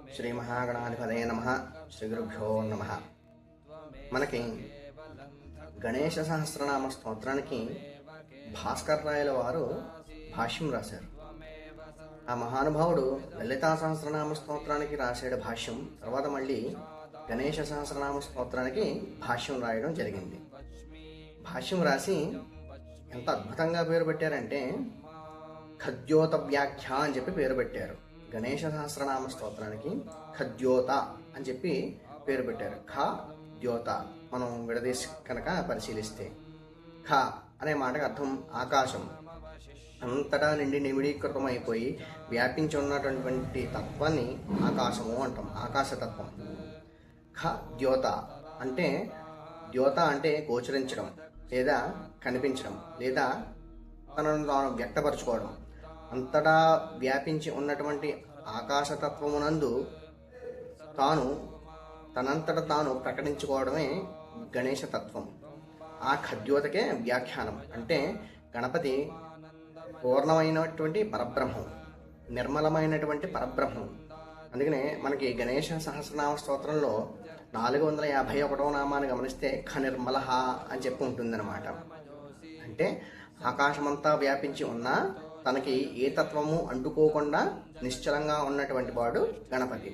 శ్రీ మహాగణాధిపతయే నమః. శ్రీ గురుభ్యో నమః. మనకి గణేశ సహస్రనామ స్తోత్రానికి భాస్కర్ రాయల వారు భాష్యం రాశారు. ఆ మహానుభావుడు లలితా సహస్రనామ స్తోత్రానికి రాశాడు భాష్యం. తర్వాత మళ్ళీ గణేశ సహస్రనామ స్తోత్రానికి భాష్యం రాయడం జరిగింది. భాష్యం రాసి ఎంత అద్భుతంగా పేరు పెట్టారంటే ఖద్యోత వ్యాఖ్య అని చెప్పి పేరు పెట్టారు. గణేశ సహస్రనామ స్తోత్రానికి ఖద్యోత అని చెప్పి పేరు పెట్టారు. ఖ ద్యోత మనం విడదీసి కనుక పరిశీలిస్తే ఖ అనే మాటకు అర్థం ఆకాశం. అంతటా నిండి నిమిడీకృతం అయిపోయి వ్యాపించి ఉన్నటువంటి తత్వాన్ని ఆకాశము అంటాం, ఆకాశతత్వం. ఖ ద్యోత అంటే ద్యోత అంటే గోచరించడం లేదా కనిపించడం లేదా తనను తాను వ్యక్తపరచుకోవడం. అంతటా వ్యాపించి ఉన్నటువంటి ఆకాశతత్వమునందు తాను తనంతట తాను ప్రకటించుకోవడమే గణేశ తత్వం. ఆ ఖద్యోతకే వ్యాఖ్యానం. అంటే గణపతి పూర్ణమైనటువంటి పరబ్రహ్మం, నిర్మలమైనటువంటి పరబ్రహ్మం. అందుకనే మనకి గణేశ సహస్రనామ స్తోత్రంలో 451వ నామాన్ని గమనిస్తే ఖ నిర్మల అని చెప్పి ఉంటుందన్నమాట. అంటే ఆకాశమంతా వ్యాపించి ఉన్నా తనకి ఏ తత్వము అంటుకోకుండా నిశ్చలంగా ఉన్నటువంటి వాడు గణపతి.